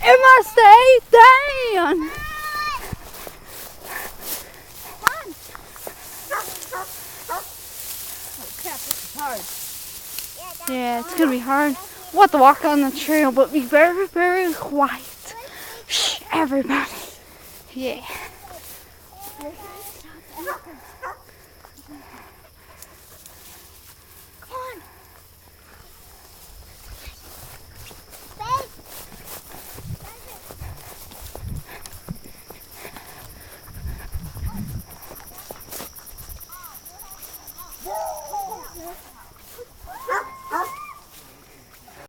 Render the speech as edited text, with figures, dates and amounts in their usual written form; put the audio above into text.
Emma, stay down. Yeah, it's gonna be hard. We'll have to walk on the trail, but be very, very quiet. Shh, everybody. Yeah.